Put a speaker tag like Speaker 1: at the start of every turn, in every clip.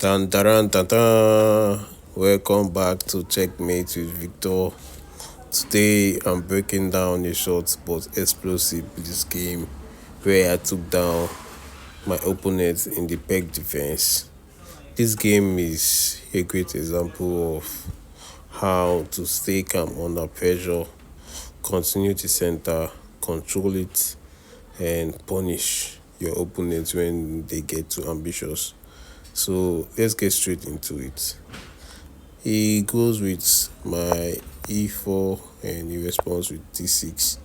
Speaker 1: Tan taran tan tan. Welcome back to Checkmate with Victor. Today I'm breaking down a short but explosive Blitz game where I took down my opponent in the Pirc Defense. This game is a great example of how to stay calm under pressure, continue to center, control it, and punish your opponent when they get too ambitious. So let's get straight into it. He goes with my e4 and he responds with d6,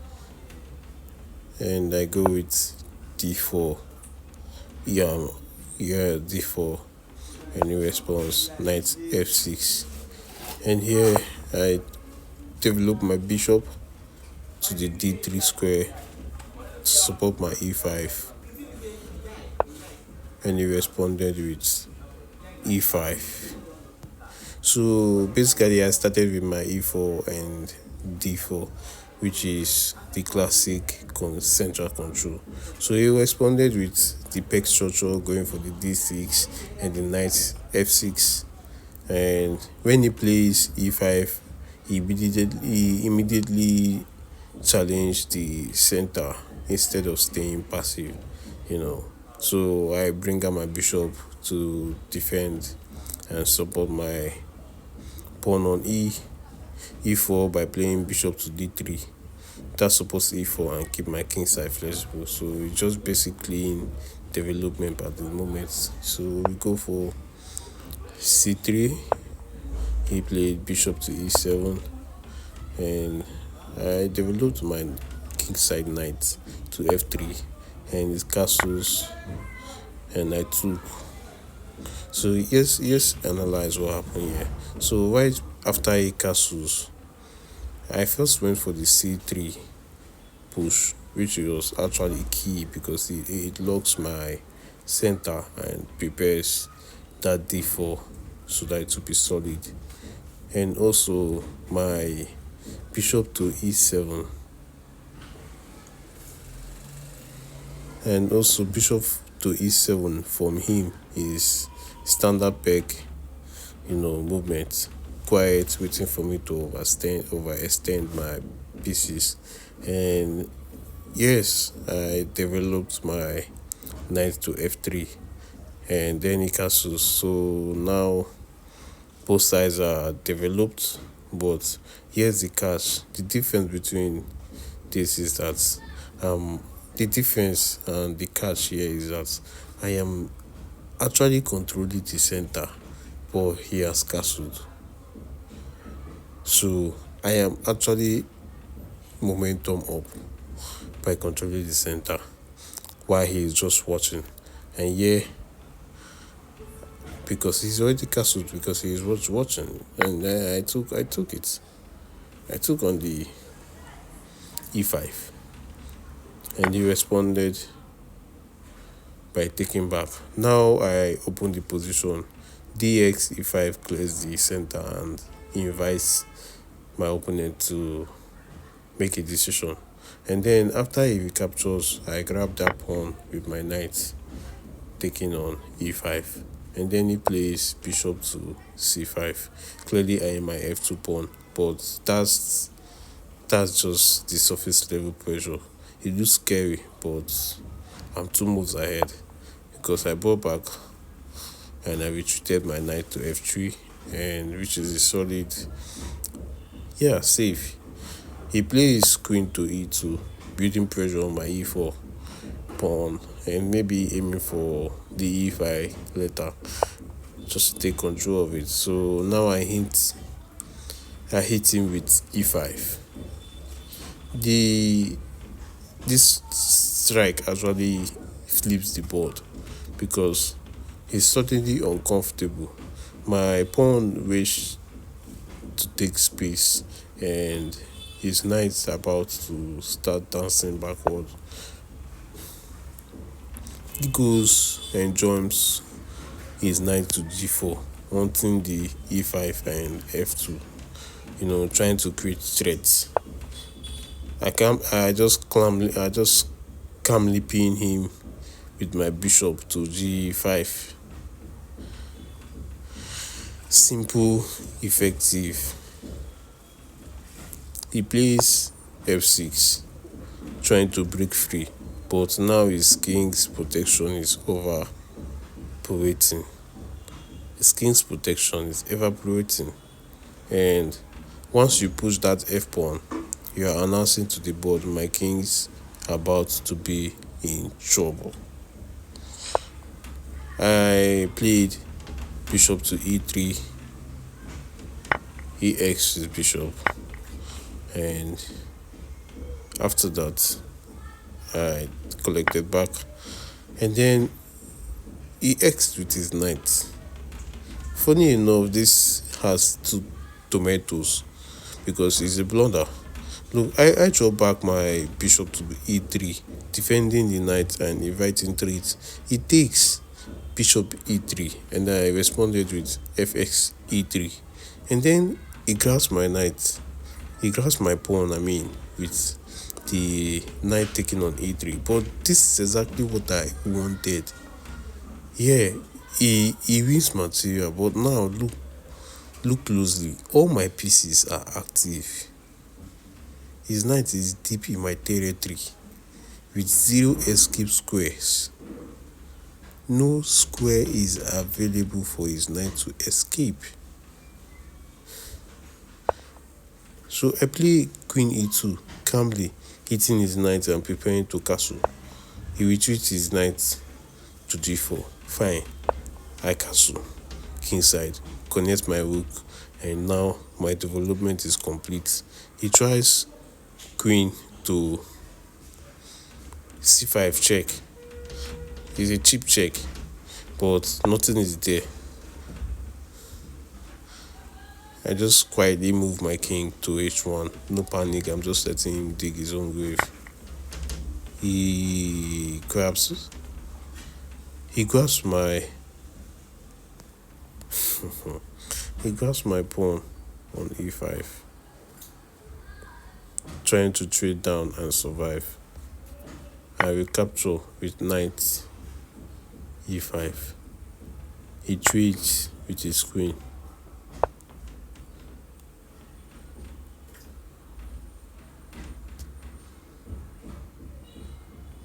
Speaker 1: and I go with d4. D4, and he responds knight f6. And here I develop my bishop to the d3 square to support my e5, and he responded with e5. So basically I started with my e4 and d4, which is the classic central control. So he responded with the peg structure, going for the d6 and the knight f6. And when he plays e5, he immediately challenged the center instead of staying passive. So I bring out my bishop to defend and support my pawn on e4 by playing bishop to d3. That supports e4 and keep my kingside flexible. So it's just basically in development at the moment. So we go for c3. He played bishop to e7, and I developed my kingside knight to f3 and his castles, and I took. So yes, analyze what happened here. So right after he castles, I first went for the c3 push, which was actually key because it locks my center and prepares that d4 so that it will be solid. And also my bishop to e7, and also bishop to e7 from him is standard peg movement, quiet, waiting for me to overextend my pieces. And yes, I developed my knight to f3, and then he castles. So now both sides are developed, but here's the catch. The difference between this is that the difference and the catch here is that I am actually controlling the center, but he has castled. So I am actually momentum up by controlling the center while he is just watching. And yeah, because he's already castled, because he is watching, and I took it. I took on the e5, and he responded by taking back. Now I open the position. Dx e5 clears the center and invites my opponent to make a decision. And then after he recaptures, I grab that pawn with my knight, taking on e5. And then he plays bishop to c5. Clearly I am my f2 pawn, but that's just the surface level pressure. It looks scary, but I'm 2 moves ahead because I brought back and I retreated my knight to f3, and which is a solid, safe. He plays queen to e2, building pressure on my e4 pawn, and maybe aiming for the e5 later, just to take control of it. So now I hit him with e5. This strike actually flips the board because he's suddenly uncomfortable. My pawn wished to take space, and his knight's about to start dancing backward. He goes and jumps his knight to g4, wanting the e5 and f2, trying to create threats. I just calmly pin him with my bishop to g5. simple, effective. He plays f6, trying to break free, but now his king's protection is evaporating. His king's protection is evaporating, and once you push that f pawn, you are announcing to the board, my king's about to be in trouble. I played bishop to e3, ex is bishop, and after that I collected back, and then ex with his knight. Funny enough, this has two tomatoes because it's a blunder. Look, I draw back my bishop to e3, defending the knight and inviting threats. He takes bishop e3, and I responded with fx e3, and then he grabs my knight. He grabs my pawn, with the knight taking on e3. But this is exactly what I wanted. Yeah, he wins material, but now look closely. All my pieces are active. His knight is deep in my territory with 0 escape squares. No square is available for his knight to escape. So I play queen e2, calmly hitting his knight and preparing to castle. He retreats his knight to g4. Fine, I castle, kingside, connect my rook, and now my development is complete. He tries queen to c5 check. It's a cheap check, but nothing is there. I just quietly move my king to h1. No panic, I'm just letting him dig his own grave. He grabs my he grabs my pawn on e5, trying to trade down and survive. I recapture with knight e5. He trades with his queen.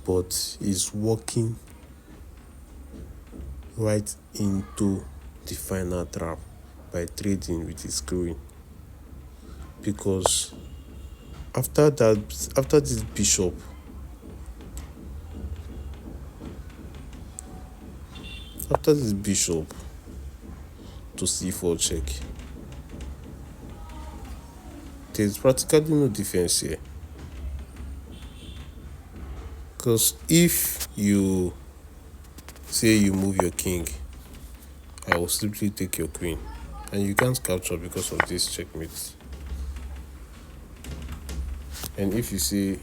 Speaker 1: But he's walking right into the final trap by trading with his queen. Because after this bishop, to c4 check, there's practically no defense here. Because if you say you move your king, I will simply take your queen, and you can't capture because of this checkmate. And if you say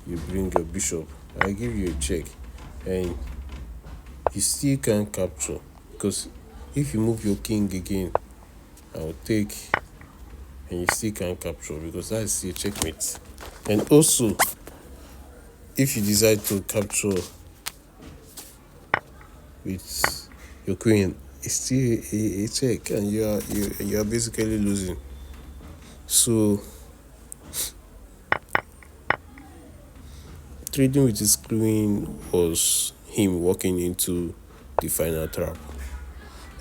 Speaker 1: you bring your bishop, I give you a check, and you still can't capture, because if you move your king again, I will take, and you still can't capture because that is a checkmate. And also, if you decide to capture with your queen, it's still a check, and you are basically losing. So trading with his queen was him walking into the final trap.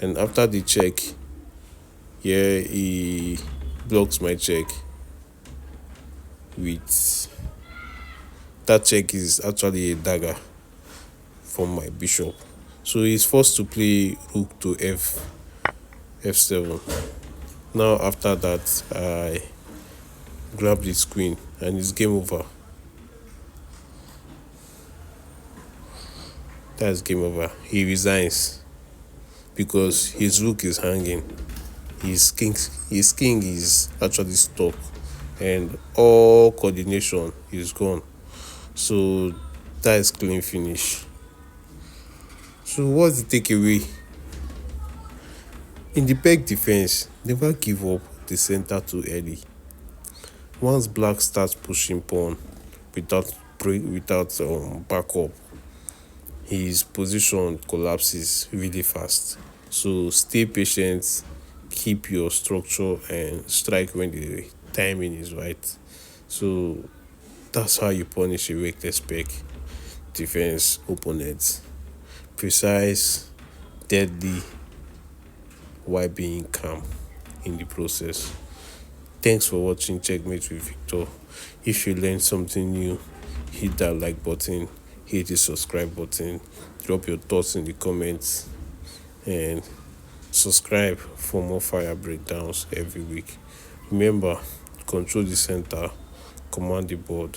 Speaker 1: And after the check, he blocks my check with that check is actually a dagger from my bishop. So he's forced to play rook to f7. Now after that, I grabbed his queen, and it's game over. That's game over. He resigns because his rook is hanging. His king is actually stuck, and all coordination is gone. So that is clean finish. So what's the takeaway? In the Pirc defense, never give up the center too early. Once black starts pushing pawn without backup, his position collapses really fast. So stay patient, keep your structure, and strike when the timing is right. So that's how you punish a weak spec defense opponent. Precise, deadly, while being calm in the process. Thanks for watching Checkmate with Victor. If you learned something new, hit that like button, hit the subscribe button, drop your thoughts in the comments, and subscribe for more fire breakdowns every week. Remember, control the center, command the board.